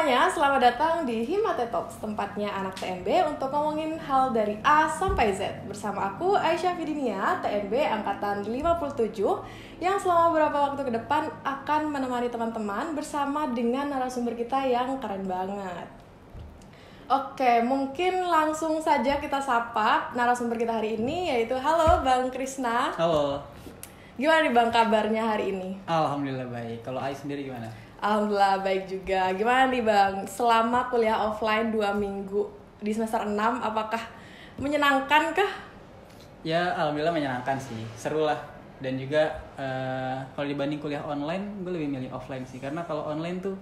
semuanya, selamat datang di Himate Talks, tempatnya anak TNB untuk ngomongin hal dari A sampai Z. Bersama aku, Aisyah Fidinia, TNB Angkatan 57, yang selama beberapa waktu ke depan akan menemani teman-teman bersama dengan narasumber kita yang keren banget. Oke, mungkin langsung saja kita sapa narasumber kita hari ini, yaitu halo Bang Krisna. Halo. Gimana nih Bang kabarnya hari ini? Alhamdulillah baik. Kalau Ai sendiri gimana? Alhamdulillah baik juga. Gimana nih Bang, selama kuliah offline 2 minggu di semester 6, apakah menyenangkan kah? Ya Alhamdulillah menyenangkan sih, seru lah. Dan juga kalau dibanding kuliah online, gue lebih milih offline sih. Karena kalau online tuh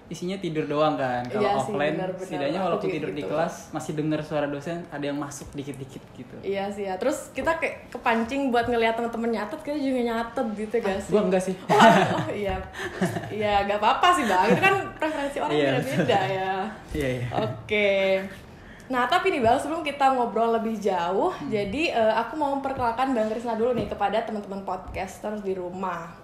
isinya tidur doang kan. Kalau Iya offline sih, setidaknya walaupun tidur gitu di kelas masih dengar suara dosen, ada yang masuk dikit-dikit gitu. Iya sih ya, terus kita kayak kepancing buat ngeliat temen-temen nyatet, kita juga nyatet gitu gak sih? Gue enggak sih. Oh iya, iya gak apa-apa sih Bang, itu kan preferensi orang beda-beda ya. Iya. Oke. Nah tapi nih Bang, sebelum kita ngobrol lebih jauh, jadi aku mau memperkenalkan Bang Krisna dulu nih kepada teman-teman podcasters di rumah.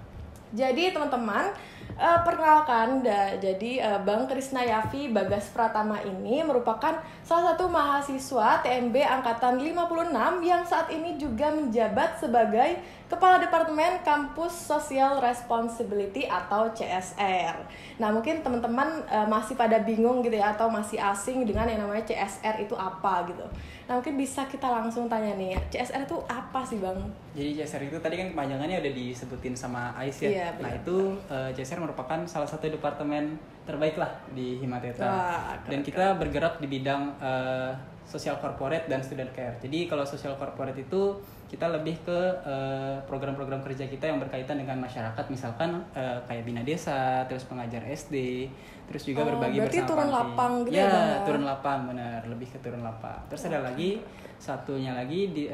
Jadi teman-teman, perkenalkan, jadi Bang Krisna Yafi Bagas Pratama ini merupakan salah satu mahasiswa TNB Angkatan 56 yang saat ini juga menjabat sebagai Kepala Departemen Kampus Social Responsibility atau CSR. Nah mungkin teman-teman masih pada bingung gitu ya, atau masih asing dengan yang namanya CSR itu apa gitu. Nah mungkin bisa kita langsung tanya nih, CSR itu apa sih Bang? Jadi CSR itu tadi kan kepanjangannya udah disebutin sama Ais ya. Iya, nah itu CSR merupakan salah satu departemen terbaik lah di Himateta. Dan kita bergerak di bidang social corporate dan student care. Jadi kalau social corporate itu kita lebih ke program-program kerja kita yang berkaitan dengan masyarakat, misalkan kayak Bina Desa, terus pengajar SD, terus juga berbagi bersama panti. Turun lapang gitu ya? Ya, turun lapang, benar, lebih ke turun lapang. Terus ada lagi satunya lagi di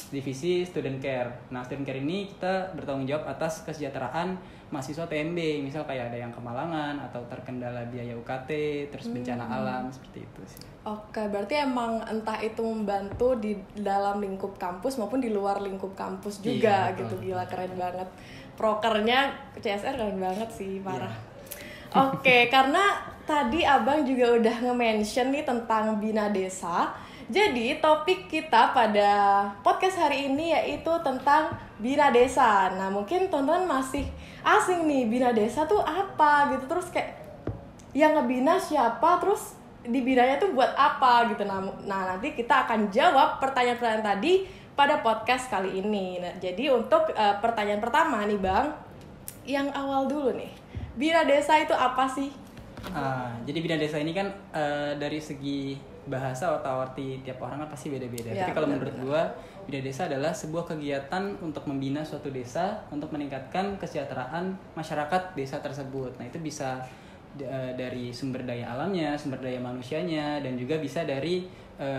divisi student care. Nah, student care ini kita bertanggung jawab atas kesejahteraan mahasiswa TMB, misal kayak ada yang kemalangan atau terkendala biaya UKT, terus bencana alam, seperti itu sih. Oke, berarti emang entah itu membantu di dalam lingkup kampus maupun di luar lingkup kampus juga gitu. Gila, keren banget. Prokernya CSR keren banget sih, parah. Oke, karena tadi Abang juga udah nge-mention nih tentang Bina Desa. Jadi topik kita pada podcast hari ini yaitu tentang Bina Desa. Nah mungkin teman-teman masih asing nih, Bina Desa tuh apa gitu. Terus kayak yang ngebina siapa, terus dibinanya tuh buat apa gitu. Nah nanti kita akan jawab pertanyaan-pertanyaan tadi pada podcast kali ini. Nah jadi untuk pertanyaan pertama nih Bang, yang awal dulu nih, Bina Desa itu apa sih? Jadi Bina Desa ini kan dari segi bahasa atau arti tiap orang kan pasti beda-beda. Ya, tapi kalau menurut gua, Bina Desa adalah sebuah kegiatan untuk membina suatu desa untuk meningkatkan kesejahteraan masyarakat desa tersebut. Nah itu bisa dari sumber daya alamnya, sumber daya manusianya, dan juga bisa dari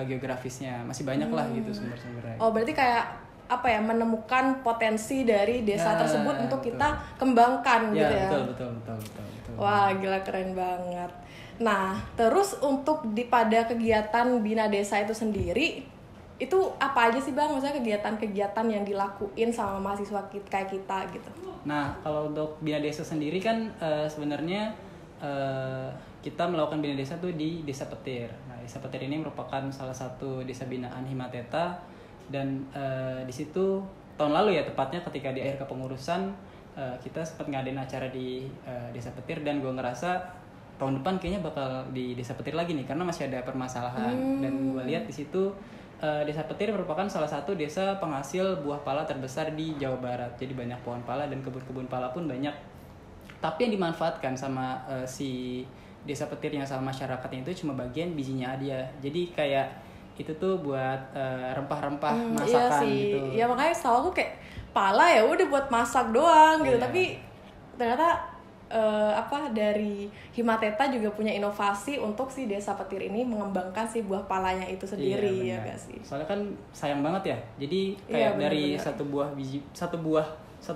geografisnya. Masih banyak lah gitu sumber-sumbernya. Oh berarti kayak apa ya, menemukan potensi dari desa tersebut untuk kita kembangkan gitu ya. Betul. Wah gila, keren banget. Nah terus untuk pada kegiatan Bina Desa itu sendiri, itu apa aja sih Bang? Maksudnya kegiatan-kegiatan yang dilakuin sama mahasiswa kayak kita gitu. Nah kalau untuk Bina Desa sendiri kan sebenarnya kita melakukan Bina Desa tuh di Desa Petir. Nah Desa Petir ini merupakan salah satu desa binaan Himateta. Dan di situ tahun lalu ya tepatnya ketika di akhir kepengurusan kita sempat ngadain acara di Desa Petir, dan gue ngerasa tahun depan kayaknya bakal di Desa Petir lagi nih karena masih ada permasalahan. Dan gue lihat di situ Desa Petir merupakan salah satu desa penghasil buah pala terbesar di Jawa Barat. Jadi banyak pohon pala dan kebun-kebun pala pun banyak. Tapi yang dimanfaatkan sama si Desa Petirnya sama masyarakatnya itu cuma bagian bijinya aja. Jadi kayak itu tuh buat rempah-rempah masakan gitu. Ya makanya setahu aku kayak pala ya udah buat masak doang gitu. Tapi ternyata dari Himateta juga punya inovasi untuk si Desa Petir ini mengembangkan si buah palanya itu sendiri, ya gak sih? Soalnya kan sayang banget ya. Jadi kayak dari satu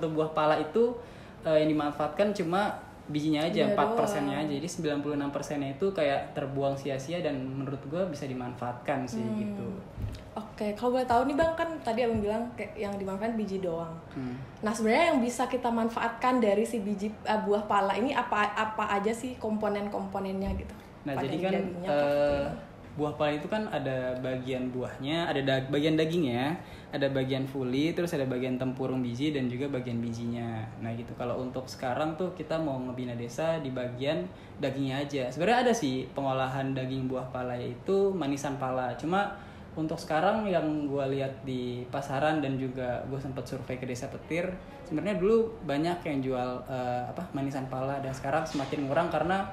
buah pala itu yang dimanfaatkan cuma bijinya aja, Iya 4%-nya doang. aja. Jadi 96%-nya itu kayak terbuang sia-sia dan menurut gue bisa dimanfaatkan sih gitu. Oke, kalau boleh tahu nih Bang, kan tadi Abang bilang kayak yang dimanfaatkan biji doang. Nah, sebenarnya yang bisa kita manfaatkan dari si biji buah pala ini apa aja sih komponen-komponennya gitu? Nah, Apa jadi dari kan dagingnya kah atau gimana? buah pala itu kan ada bagian buahnya, ada bagian dagingnya, ada bagian fuli, terus ada bagian tempurung biji dan juga bagian bijinya. Nah gitu. Kalau untuk sekarang tuh kita mau ngebina desa di bagian dagingnya aja. Sebenarnya ada sih pengolahan daging buah pala, yaitu manisan pala. Cuma untuk sekarang yang gue lihat di pasaran dan juga gue sempat survei ke Desa Petir, sebenarnya dulu banyak yang jual manisan pala, dan sekarang semakin ngurang karena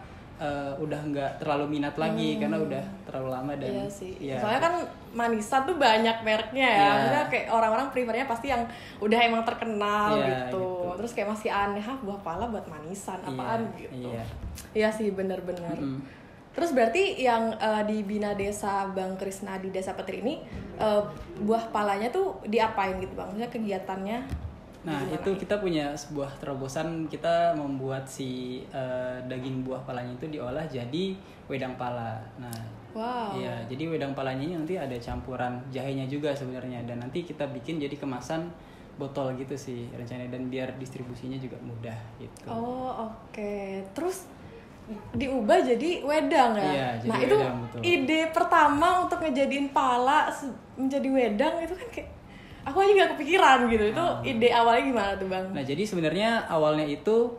udah nggak terlalu minat lagi karena udah terlalu lama. Dan Iya sih. ya, Soalnya kan manisan tuh banyak mereknya ya. Iya. Maksudnya kayak orang-orang prefernya pasti yang udah emang terkenal Iya, gitu. gitu. Terus kayak masih aneh, buah pala buat manisan apaan Iya, gitu. iya. Iya sih, benar-benar. Terus berarti yang di Bina Desa Bang Krisna di Desa Petir ini buah palanya tuh diapain gitu Bang? Maksudnya kegiatannya Nah gimana? itu kita punya sebuah terobosan, kita membuat si daging buah palanya itu diolah jadi wedang pala. Nah, Wow. iya, jadi wedang palanya ini nanti ada campuran jahenya juga sebenarnya, dan nanti kita bikin jadi kemasan botol gitu sih rencananya, dan biar distribusinya juga mudah gitu. Oh, oke. Terus diubah jadi wedang ya? Iya, jadi nah itu wedang, betul. ide pertama untuk ngejadiin pala menjadi wedang itu kan kayak aku aja nggak kepikiran gitu. Itu ide awalnya gimana tuh Bang? Nah jadi sebenarnya awalnya itu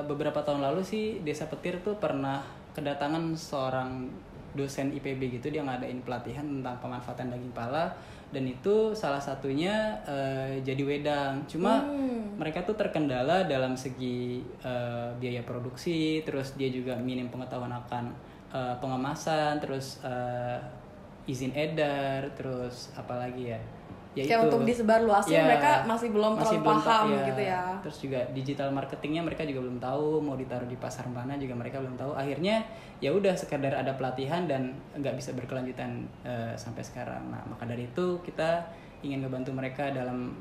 beberapa tahun lalu sih Desa Petir tuh pernah kedatangan seorang dosen IPB gitu, dia ngadain pelatihan tentang pemanfaatan daging pala, dan itu salah satunya jadi wedang. Cuma mereka tuh terkendala dalam segi biaya produksi, terus dia juga minim pengetahuan akan pengemasan, terus izin edar, terus apalagi ya Kayak untuk disebar luasnya mereka masih belum terlalu paham gitu ya. Terus juga digital marketingnya mereka juga belum tahu, mau ditaruh di pasar mana juga mereka belum tahu. Akhirnya ya udah sekedar ada pelatihan dan nggak bisa berkelanjutan sampai sekarang. Nah maka dari itu kita ingin ngebantu mereka dalam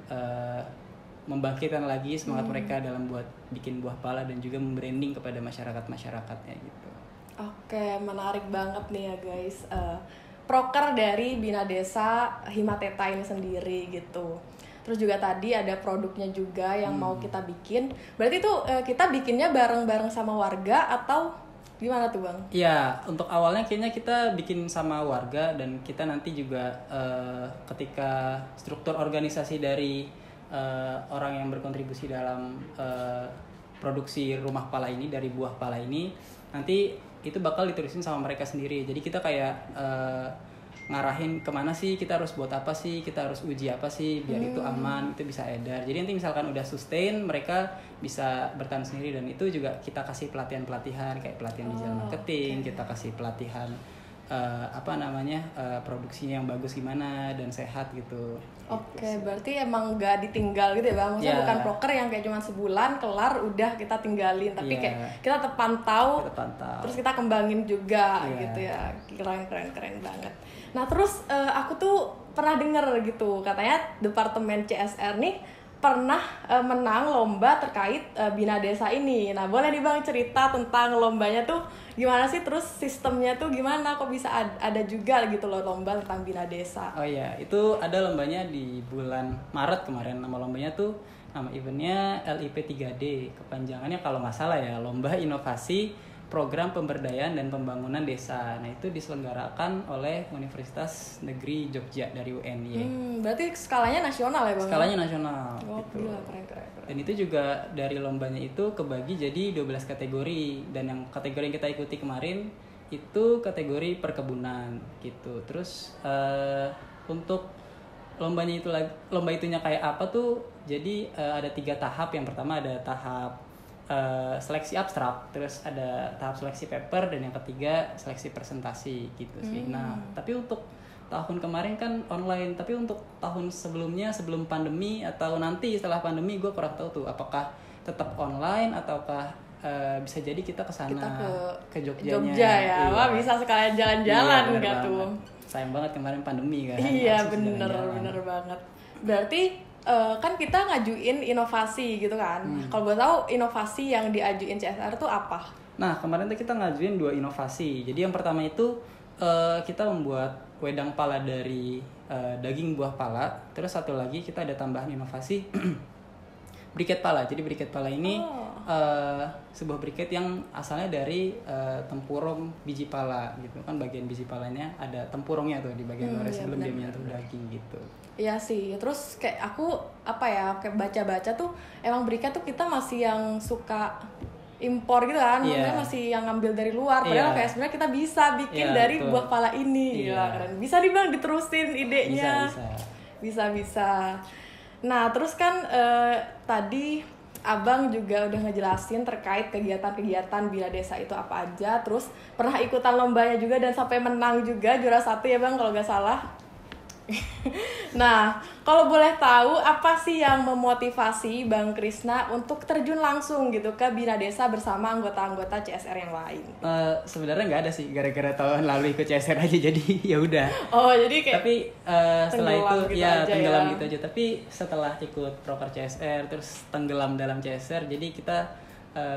membangkitkan lagi semangat mereka dalam buat bikin buah pala dan juga membranding kepada masyarakatnya gitu. Oke, menarik banget nih ya guys. Proker dari Bina Desa Himateta ini sendiri gitu. Terus juga tadi ada produknya juga yang mau kita bikin. Berarti itu kita bikinnya bareng-bareng sama warga atau gimana tuh Bang? Iya, untuk awalnya kayaknya kita bikin sama warga, dan kita nanti juga ketika struktur organisasi dari orang yang berkontribusi dalam produksi rumah pala ini, dari buah pala ini, nanti itu bakal diterusin sama mereka sendiri. Jadi kita kayak ngarahin kemana sih, kita harus buat apa sih, kita harus uji apa sih biar itu aman, itu bisa edar. Jadi nanti misalkan udah sustain, mereka bisa bertahan sendiri, dan itu juga kita kasih pelatihan-pelatihan kayak pelatihan digital marketing, kita kasih pelatihan produksinya yang bagus gimana dan sehat gitu. Oke, berarti emang gak ditinggal gitu ya Bang? Maksudnya bukan proker yang kayak cuma sebulan kelar udah kita tinggalin, tapi kayak kita tetap pantau, terus kita kembangin juga gitu ya. Keren banget. Nah terus aku tuh pernah denger gitu, katanya Departemen CSR nih pernah menang lomba terkait Bina Desa ini. Nah boleh nih Bang cerita tentang lombanya tuh gimana sih, terus sistemnya tuh gimana, kok bisa ada juga gitu loh lomba tentang Bina Desa? Oh iya, itu ada lombanya di bulan Maret kemarin. Nama lombanya tuh, nama eventnya LIP 3D, kepanjangannya kalau nggak salah ya, Lomba Inovasi Program Pemberdayaan dan Pembangunan Desa. Nah itu diselenggarakan oleh Universitas Negeri Jogja dari UNY. Berarti skalanya nasional ya Bang? Skalanya nasional. Oh gitu. gila, keren. Dan itu juga dari lombanya itu kebagi jadi 12 kategori. Dan yang kategori yang kita ikuti kemarin itu kategori perkebunan gitu. Terus untuk lomba itunya kayak apa tuh? Jadi ada 3 tahap. Yang pertama ada tahap seleksi abstrak, terus ada tahap seleksi paper, dan yang ketiga seleksi presentasi gitu sih. Nah tapi untuk tahun kemarin kan online, tapi untuk tahun sebelumnya, sebelum pandemi atau nanti setelah pandemi, gue kurang tahu tuh apakah tetap online ataukah bisa jadi kita kesana, kita ke Jogja ya. Iya. Wah bisa sekalian jalan-jalan nggak tuh? Sayang banget kemarin pandemi kan. Iya bener banget. Berarti kan kita ngajuin inovasi gitu kan. Kalau gue tahu inovasi yang diajuin CSR tuh apa? Nah, kemarin tuh kita ngajuin 2 inovasi. Jadi yang pertama itu kita membuat wedang pala dari daging buah pala. Terus satu lagi kita ada tambahan inovasi briket pala. Jadi briket pala ini sebuah briket yang asalnya dari tempurung biji pala gitu kan. Bagian biji palanya ada tempurungnya tuh di bagian luar sebelum dia menyentuh daging gitu. Iya sih. Terus kayak aku kayak baca-baca tuh emang briket tuh kita masih yang suka impor gitu kan, maksudnya masih yang ngambil dari luar. Padahal kayak sebenarnya kita bisa bikin dari betul. Buah pala ini, gila keren. Bisa nih Bang diterusin idenya. Bisa. Nah terus kan tadi Abang juga udah ngejelasin terkait kegiatan-kegiatan Bina Desa itu apa aja. Terus pernah ikutan lombanya juga dan sampai menang juga, juara 1 ya Bang kalau nggak salah. Nah, kalau boleh tahu apa sih yang memotivasi Bang Krisna untuk terjun langsung gitu ke Bina Desa bersama anggota-anggota CSR yang lain? Sebenarnya nggak ada sih, gara-gara tahun lalu ikut CSR aja jadi ya udah. Oh, jadi kayak tapi setelah itu gitu ya tenggelam gitu aja. Tapi setelah ikut proker CSR terus tenggelam dalam CSR, jadi kita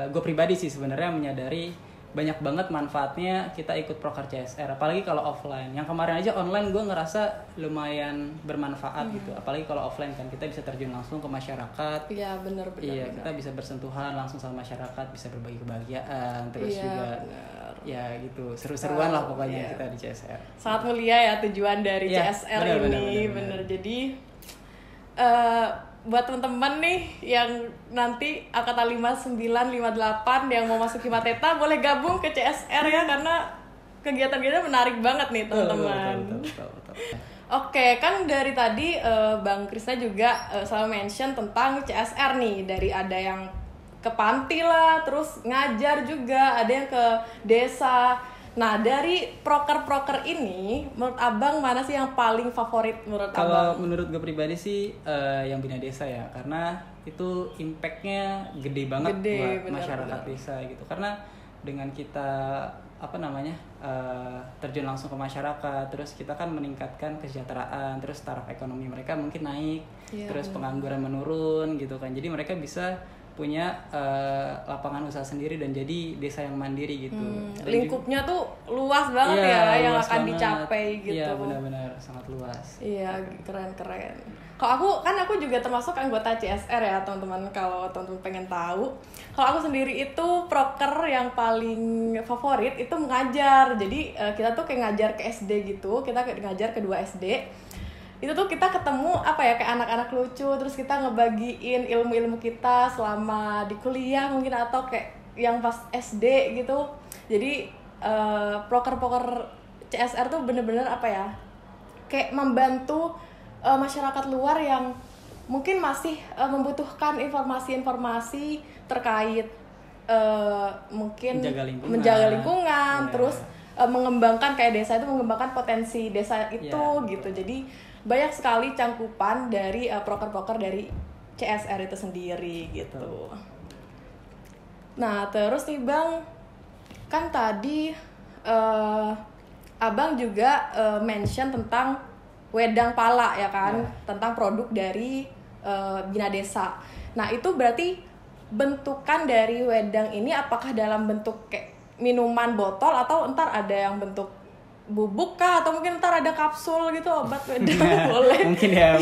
gue pribadi sih sebenarnya menyadari banyak banget manfaatnya kita ikut proker CSR, apalagi kalau offline. Yang kemarin aja online gue ngerasa lumayan bermanfaat gitu, apalagi kalau offline kan kita bisa terjun langsung ke masyarakat. Iya benar. Kita bisa bersentuhan langsung sama masyarakat, bisa berbagi kebahagiaan, terus juga bener. Ya gitu seru-seruan lah pokoknya kita di CSR. Sangat mulia ya tujuan dari CSR ini, bener. Jadi buat teman-teman nih yang nanti angkatan 59, 58 yang mau masuk Himateta boleh gabung ke CSR ya, karena kegiatan-kegiatan menarik banget nih teman-teman. Oke, kan dari tadi Bang Krisna juga selalu mention tentang CSR nih, dari ada yang ke panti lah, terus ngajar juga, ada yang ke desa. Nah, dari proker-proker ini, menurut Abang mana sih yang paling favorit menurut Abang? Kalau menurut gue pribadi sih yang Bina Desa ya, karena itu impact-nya gede banget buat masyarakat desa gitu. Karena dengan kita terjun langsung ke masyarakat, terus kita kan meningkatkan kesejahteraan, terus taraf ekonomi mereka mungkin naik, terus pengangguran menurun gitu kan. Jadi mereka bisa punya lapangan usaha sendiri dan jadi desa yang mandiri gitu. Lingkupnya tuh luas banget yang akan dicapai gitu. Iya benar-benar sangat luas. Iya keren. Kalau aku juga termasuk anggota CSR ya teman-teman. Kalau teman-teman pengen tahu, kalau aku sendiri itu proker yang paling favorit itu mengajar. Jadi kita tuh kayak ngajar ke SD gitu. Kita ngajar ke 2 SD. Itu tuh kita ketemu kayak anak-anak lucu, terus kita ngebagiin ilmu-ilmu kita selama di kuliah mungkin, atau kayak yang pas SD gitu. Jadi proker-proker CSR tuh bener-bener kayak membantu masyarakat luar yang mungkin masih membutuhkan informasi-informasi terkait mungkin menjaga lingkungan, terus mengembangkan kayak desa itu, mengembangkan potensi desa itu gitu. Jadi banyak sekali cangkupan dari proker-proker dari CSR itu sendiri gitu. Nah terus nih Bang, kan tadi Abang juga mention tentang wedang pala ya kan, tentang produk dari Bina Desa. Nah itu berarti bentukan dari wedang ini apakah dalam bentuk kayak minuman botol, atau ntar ada yang bentuk bubuk kah, atau mungkin ntar ada kapsul gitu obat wedang? Boleh mungkin ya.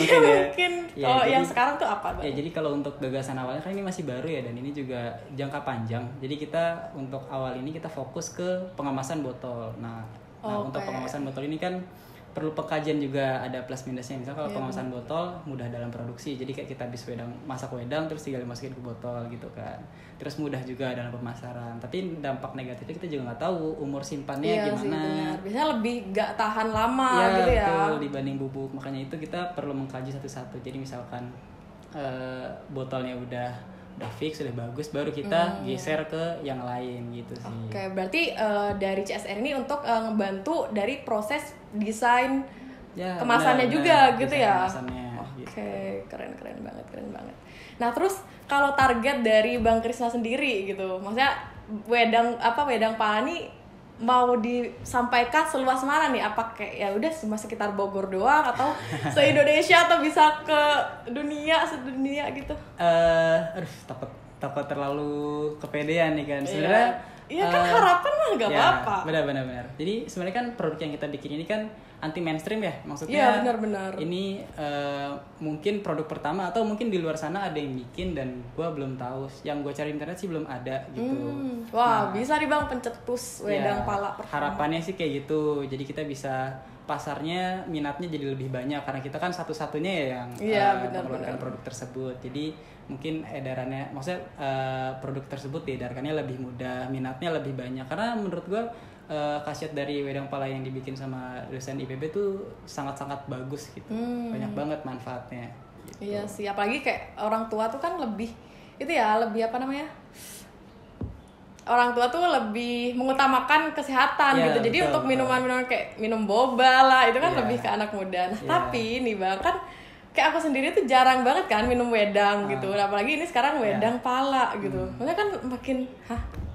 Yang sekarang tuh apa Bang? Ya jadi kalau untuk gagasan awalnya kan ini masih baru ya, dan ini juga jangka panjang. Jadi kita untuk awal ini kita fokus ke pengemasan botol. Nah untuk pengemasan botol ini kan perlu pengkajian juga, ada plus minusnya. Misal kalau pengemasan botol mudah dalam produksi, jadi kayak kita habis masak wedang terus tinggal dimasukin ke botol gitu kan. Terus mudah juga dalam pemasaran. Tapi dampak negatifnya kita juga nggak tahu umur simpannya gimana. Sih, benar. Biasanya lebih nggak tahan lama gitu ya. Betul, dibanding bubuk. Makanya itu kita perlu mengkaji satu-satu. Jadi misalkan botolnya udah fix, udah bagus, baru kita geser ke yang lain gitu sih. Oke, berarti dari CSR ini untuk ngebantu dari proses desain kemasannya juga gitu ya. Oke, keren banget. Nah terus kalau target dari Bang Krisna sendiri gitu, maksudnya wedang pala ini mau disampaikan seluas mana nih? Apa kayak ya udah cuma sekitar Bogor doang atau se-Indonesia atau bisa ke sedunia gitu? Aduh, takut terlalu kepedean nih kan. Sebenarnya iya kan harapan mah nggak apa-apa. Benar. Jadi sebenarnya kan produk yang kita bikin ini kan anti mainstream ya, maksudnya. Iya benar. Ini mungkin produk pertama atau mungkin di luar sana ada yang bikin dan gue belum tahu. Yang gue cari internet sih belum ada gitu. Wah bisa nih Bang pencetus wedang pala pertama. Harapannya sih kayak gitu. Jadi kita bisa pasarnya minatnya jadi lebih banyak karena kita kan satu-satunya ya yang mengeluarkan produk tersebut. Jadi mungkin edarannya, maksudnya produk tersebut diedarkannya lebih mudah, minatnya lebih banyak. Karena menurut gue khasiat dari wedang pala yang dibikin sama dosen IPB tuh sangat-sangat bagus gitu, banyak banget manfaatnya. Gitu. Iya sih, apalagi kayak orang tua tuh kan lebih lebih apa namanya? Orang tua tuh lebih mengutamakan kesehatan gitu. Jadi untuk minuman-minuman kayak minum boba lah itu kan lebih ke anak muda. Nah, tapi nih Bang kan kayak aku sendiri tuh jarang banget kan minum wedang gitu. Nah, apalagi ini sekarang wedang pala gitu. Maksudnya kan makin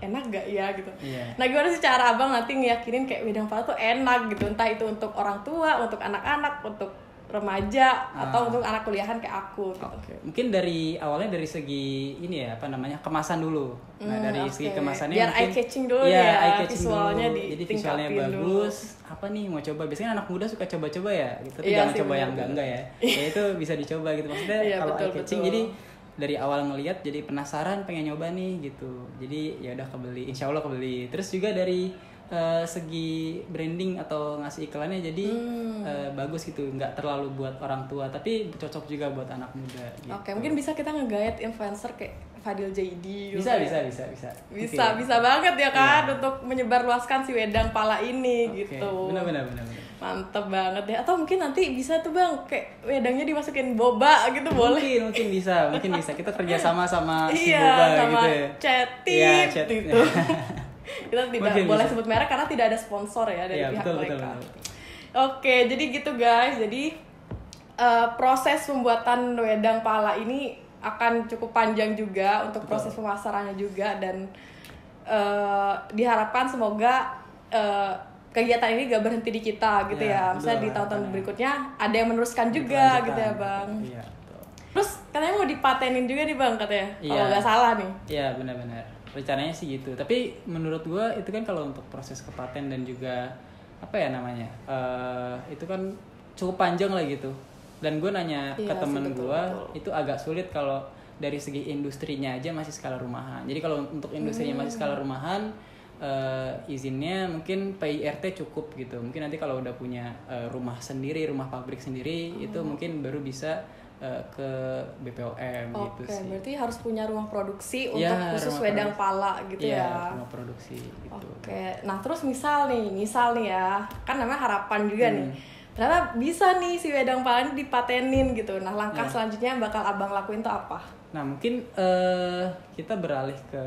enak gak ya gitu. Nah, gimana sih cara Abang nanti ngeyakinin kayak wedang pala tuh enak gitu. Entah itu untuk orang tua, untuk anak-anak, untuk remaja atau untuk anak kuliahan kayak aku gitu. Mungkin awalnya dari segi ini ya kemasan dulu. Nah dari segi kemasannya biar mungkin eye catching dulu ya, visualnya dulu. Jadi visualnya bagus. Apa nih mau coba? Biasanya anak muda suka coba-coba ya, gitu. Tapi jangan coba yang enggak ya. Ya itu bisa dicoba gitu maksudnya. Kalau eye catching jadi dari awal ngelihat jadi penasaran pengen nyoba nih gitu. Jadi ya udah kebeli, insya Allah kebeli. Terus juga dari segi branding atau ngasih iklannya jadi bagus gitu, nggak terlalu buat orang tua tapi cocok juga buat anak muda gitu. Mungkin bisa kita nge-guide influencer kayak Fadil Jaidi gitu. Bisa banget ya kan untuk menyebarluaskan si wedang pala ini gitu. Benar. Mantep banget ya. Atau mungkin nanti bisa tuh Bang kayak wedangnya dimasukin boba gitu boleh. Mungkin bisa kita kerjasama sama si boba sama gitu ya. Chatip gitu. Kita tidak boleh sebut merek karena tidak ada sponsor ya dari pihak mereka. Betul. Oke, jadi gitu guys. Jadi proses pembuatan wedang pala ini akan cukup panjang juga untuk proses pemasarannya juga dan diharapkan semoga kegiatan ini gak berhenti di kita gitu ya. Misalnya di tahun-tahun berikutnya ada yang meneruskan juga gitu ya Bang. Iya. Terus katanya mau dipatenin juga nih Bang katanya. Kalau nggak salah nih. Iya benar. Rencananya sih gitu, tapi menurut gue itu kan kalau untuk proses ke paten dan juga itu kan cukup panjang lah gitu. Dan gue nanya ke temen gue itu agak sulit kalau dari segi industrinya aja masih skala rumahan. Jadi kalau untuk industrinya masih skala rumahan, izinnya mungkin PIRT cukup gitu. Mungkin nanti kalau udah punya rumah pabrik sendiri itu mungkin baru bisa ke BPOM gitu sih. Berarti harus punya rumah produksi untuk khusus wedang pala gitu ya. Rumah produksi gitu. Nah, terus misal nih ya, kan namanya harapan juga nih. Ternyata bisa nih si wedang pala ini dipatenin gitu. Nah, langkah selanjutnya yang bakal Abang lakuin tuh apa? Nah, mungkin kita beralih ke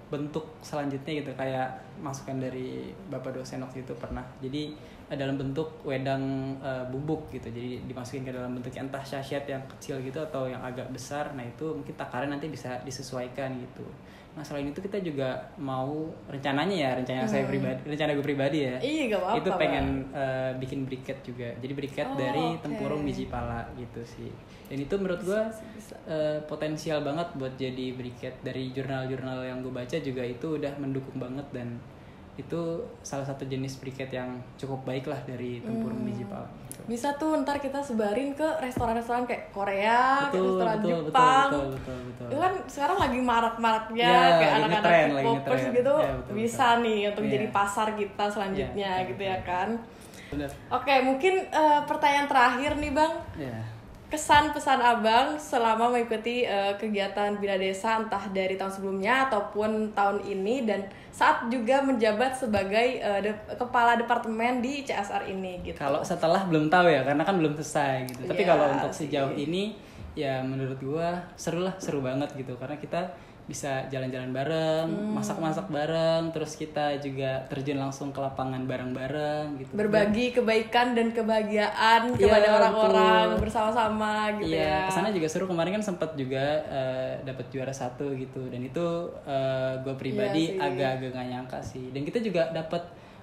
bentuk selanjutnya gitu, kayak masukan dari Bapak dosen waktu itu pernah. Jadi dalam bentuk wedang bubuk gitu, jadi dimasukin ke dalam bentuk entah sachet yang kecil gitu atau yang agak besar. Nah itu mungkin takaran nanti bisa disesuaikan gitu. Nah selain itu kita juga mau rencana gue pribadi ya. Gak apa-apa. Itu pengen bikin briket juga. Jadi briket dari tempurung biji pala gitu sih. Dan itu menurut gue potensial banget buat jadi briket. Dari jurnal-jurnal yang gue baca juga itu udah mendukung banget dan itu salah satu jenis briket yang cukup baik lah dari tempurung biji pala. Gitu. Bisa tuh ntar kita sebarin ke restoran-restoran kayak Korea, ke restoran Jepang. Betul. Itu kan sekarang lagi marak-maraknya kayak anak-anak K-popers gitu. Bisa nih untuk jadi pasar kita selanjutnya gitu ya kan. Bener. Oke, mungkin pertanyaan terakhir nih Bang. Kesan pesan Abang selama mengikuti kegiatan Bina Desa entah dari tahun sebelumnya ataupun tahun ini dan saat juga menjabat sebagai kepala departemen di CSR ini gitu. Kalau setelah belum tahu ya karena kan belum selesai gitu. Tapi kalau untuk sejauh ini ya menurut gua seru banget gitu karena kita bisa jalan-jalan bareng, masak-masak bareng, terus kita juga terjun langsung ke lapangan bareng-bareng gitu. Berbagi kebaikan dan kebahagiaan kepada orang-orang bersama-sama gitu ya. Kesana juga seru, kemarin kan sempat juga dapat juara 1 gitu dan itu gue pribadi agak-agak gak nyangka sih. Dan kita juga dapat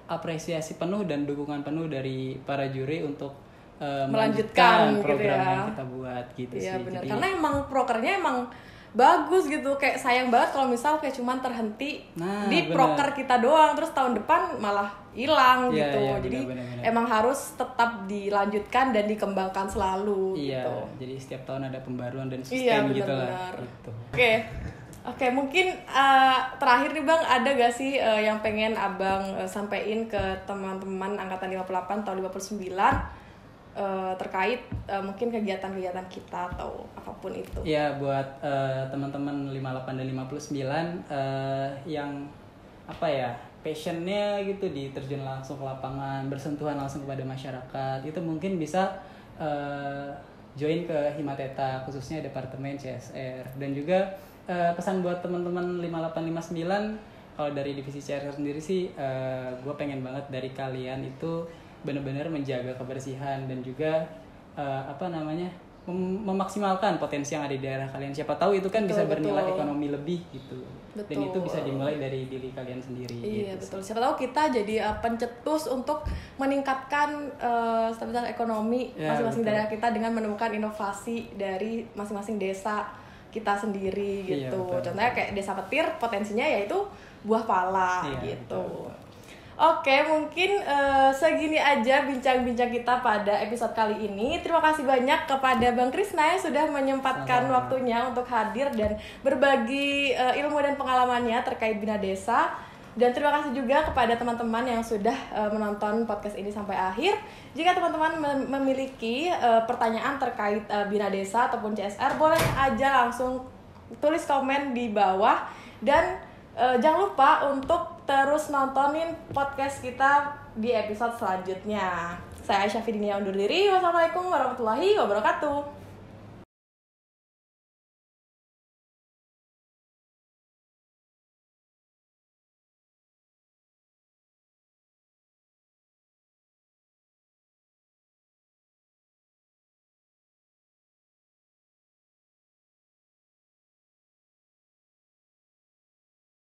apresiasi penuh dan dukungan penuh dari para juri untuk melanjutkan program gitu ya. yang kita buat gitu Iya, sih. benar. Jadi, Karena emang prokernya emang bagus gitu, kayak sayang banget kalau misal kayak cuman terhenti di bener. proker kita doang, terus tahun depan malah hilang Iya, gitu. iya, Jadi benar. emang harus tetap dilanjutkan dan dikembangkan selalu iya, gitu. jadi setiap tahun ada pembaruan dan Iya, sustain gitu benar-benar. lah. Gitu. Oke, mungkin terakhir nih Bang, ada gak sih yang pengen Abang sampein ke teman-teman angkatan 58 tahun 59 terkait mungkin kegiatan-kegiatan kita atau apapun itu? Ya, buat teman-teman 58 dan 59 yang apa ya, passionnya gitu diterjun langsung ke lapangan, bersentuhan langsung kepada masyarakat, itu mungkin bisa join ke Himateta, khususnya Departemen CSR. Dan juga pesan buat teman-teman 58 59, kalau dari divisi CSR sendiri sih gue pengen banget dari kalian itu benar-benar menjaga kebersihan dan juga memaksimalkan potensi yang ada di daerah kalian. Siapa tahu itu kan bisa bernilai ekonomi lebih gitu. Betul. Dan itu bisa dimulai dari diri kalian sendiri. Iya, gitu. betul. Siapa tahu kita jadi pencetus untuk meningkatkan stabilitas ekonomi masing-masing daerah kita dengan menemukan inovasi dari masing-masing desa kita sendiri gitu. Iya, betul. Contohnya kayak Desa Petir, potensinya yaitu buah pala gitu. Betul. Oke, mungkin segini aja bincang-bincang kita pada episode kali ini. Terima kasih banyak kepada Bang Krisna yang sudah menyempatkan waktunya untuk hadir dan berbagi ilmu dan pengalamannya terkait Bina Desa. Dan terima kasih juga kepada teman-teman yang sudah menonton podcast ini sampai akhir. Jika teman-teman memiliki pertanyaan terkait Bina Desa ataupun CSR, boleh aja langsung tulis komen di bawah. Dan jangan lupa untuk terus nontonin podcast kita di episode selanjutnya. Saya Aisyah Fidinia undur diri. Wassalamualaikum warahmatullahi wabarakatuh.